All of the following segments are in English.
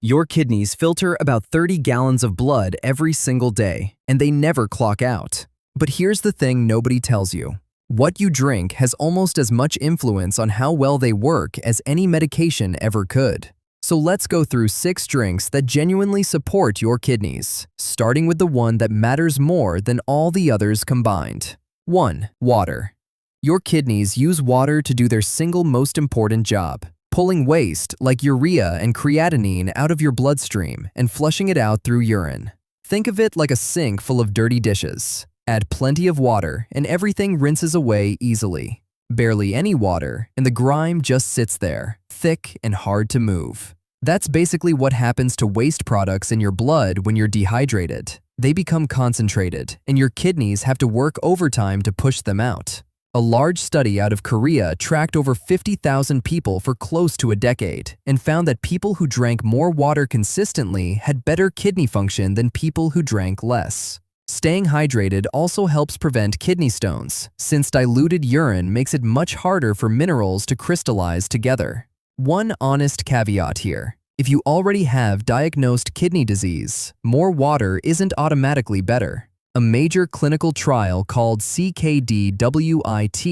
Your kidneys filter about 30 gallons of blood every single day, and they never clock out. But here's the thing nobody tells you. What you drink has almost as much influence on how well they work as any medication ever could. So let's go through 6 drinks that genuinely support your kidneys, starting with the one that matters more than all the others combined. 1. Water. Your kidneys use water to do their single most important job, pulling waste like urea and creatinine out of your bloodstream and flushing it out through urine. Think of it like a sink full of dirty dishes. Add plenty of water and everything rinses away easily. Barely any water, and the grime just sits there, thick and hard to move. That's basically what happens to waste products in your blood when you're dehydrated. They become concentrated, and your kidneys have to work overtime to push them out. A large study out of Korea tracked over 50,000 people for close to a decade and found that people who drank more water consistently had better kidney function than people who drank less. Staying hydrated also helps prevent kidney stones, since diluted urine makes it much harder for minerals to crystallize together. One honest caveat here. If you already have diagnosed kidney disease, more water isn't automatically better. A major clinical trial called CKD-WIT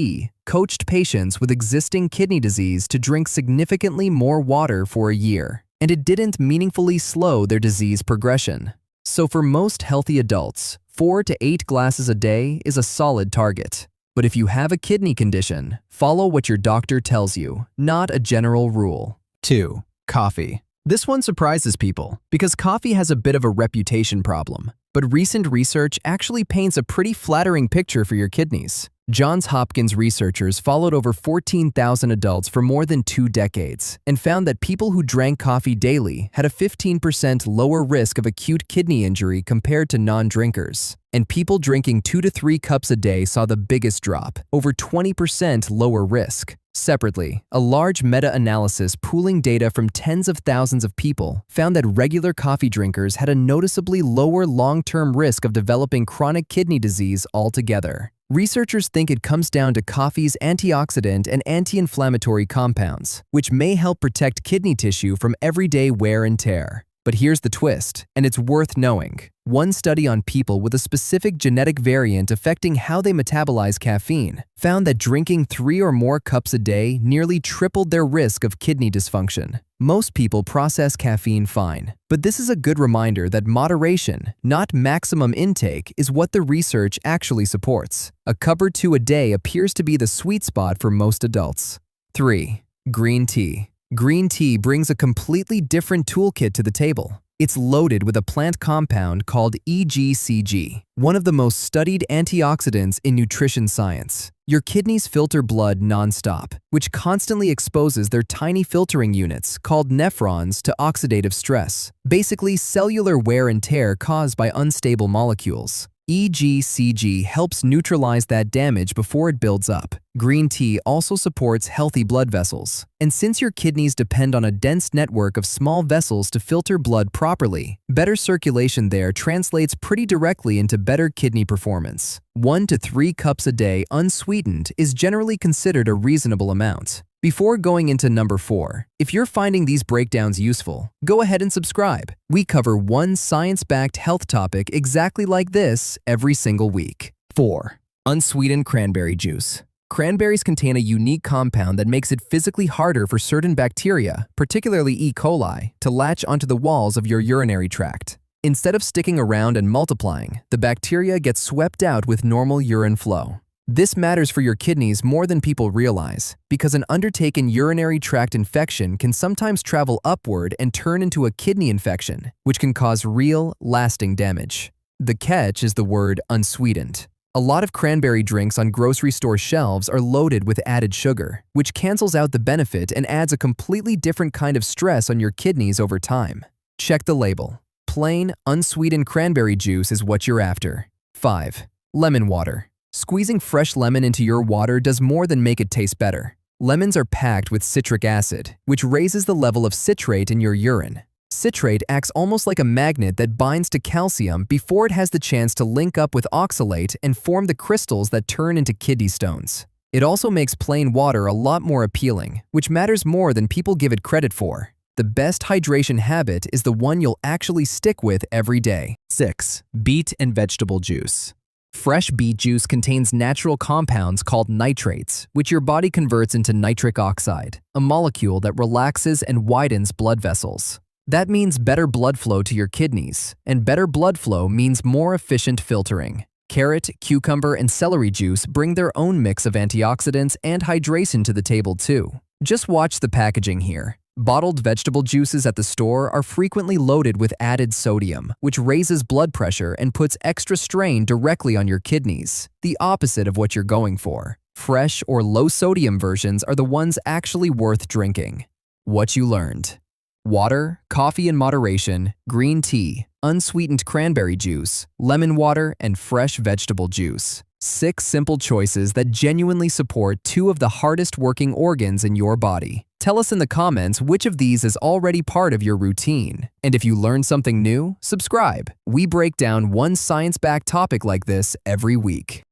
coached patients with existing kidney disease to drink significantly more water for a year, and it didn't meaningfully slow their disease progression. So for most healthy adults, 4 to 8 glasses a day is a solid target. But if you have a kidney condition, follow what your doctor tells you, not a general rule. 2. Coffee. This one surprises people because coffee has a bit of a reputation problem, but recent research actually paints a pretty flattering picture for your kidneys. Johns Hopkins researchers followed over 14,000 adults for more than 2 decades and found that people who drank coffee daily had a 15% lower risk of acute kidney injury compared to non-drinkers. And people drinking 2 to 3 cups a day saw the biggest drop, over 20% lower risk. Separately, a large meta-analysis pooling data from tens of thousands of people found that regular coffee drinkers had a noticeably lower long-term risk of developing chronic kidney disease altogether. Researchers think it comes down to coffee's antioxidant and anti-inflammatory compounds, which may help protect kidney tissue from everyday wear and tear. But here's the twist, and it's worth knowing. One study on people with a specific genetic variant affecting how they metabolize caffeine found that drinking 3 or more cups a day nearly tripled their risk of kidney dysfunction. Most people process caffeine fine, but this is a good reminder that moderation, not maximum intake, is what the research actually supports. A cup or 2 a day appears to be the sweet spot for most adults. 3. Green tea. Green tea brings a completely different toolkit to the table. It's loaded with a plant compound called EGCG, one of the most studied antioxidants in nutrition science. Your kidneys filter blood nonstop, which constantly exposes their tiny filtering units, called nephrons, to oxidative stress, basically cellular wear and tear caused by unstable molecules. EGCG helps neutralize that damage before it builds up. Green tea also supports healthy blood vessels. And since your kidneys depend on a dense network of small vessels to filter blood properly, better circulation there translates pretty directly into better kidney performance. 1 to 3 cups a day unsweetened is generally considered a reasonable amount. Before going into number 4, if you're finding these breakdowns useful, go ahead and subscribe. We cover one science-backed health topic exactly like this every single week. 4. Unsweetened cranberry juice. Cranberries contain a unique compound that makes it physically harder for certain bacteria, particularly E. coli, to latch onto the walls of your urinary tract. Instead of sticking around and multiplying, the bacteria get swept out with normal urine flow. This matters for your kidneys more than people realize, because an undertaken urinary tract infection can sometimes travel upward and turn into a kidney infection, which can cause real, lasting damage. The catch is the word unsweetened. A lot of cranberry drinks on grocery store shelves are loaded with added sugar, which cancels out the benefit and adds a completely different kind of stress on your kidneys over time. Check the label. Plain, unsweetened cranberry juice is what you're after. 5. Lemon water. Squeezing fresh lemon into your water does more than make it taste better. Lemons are packed with citric acid, which raises the level of citrate in your urine. Citrate acts almost like a magnet that binds to calcium before it has the chance to link up with oxalate and form the crystals that turn into kidney stones. It also makes plain water a lot more appealing, which matters more than people give it credit for. The best hydration habit is the one you'll actually stick with every day. 6. Beet and vegetable juice. Fresh beet juice contains natural compounds called nitrates, which your body converts into nitric oxide, a molecule that relaxes and widens blood vessels. That means better blood flow to your kidneys, and better blood flow means more efficient filtering. Carrot, cucumber, and celery juice bring their own mix of antioxidants and hydration to the table too. Just watch the packaging here. Bottled vegetable juices at the store are frequently loaded with added sodium, which raises blood pressure and puts extra strain directly on your kidneys, the opposite of what you're going for. Fresh or low-sodium versions are the ones actually worth drinking. What you learned: water, coffee in moderation, green tea, unsweetened cranberry juice, lemon water, and fresh vegetable juice. 6 simple choices that genuinely support 2 of the hardest working organs in your body. Tell us in the comments which of these is already part of your routine. And if you learned something new, subscribe. We break down one science-backed topic like this every week.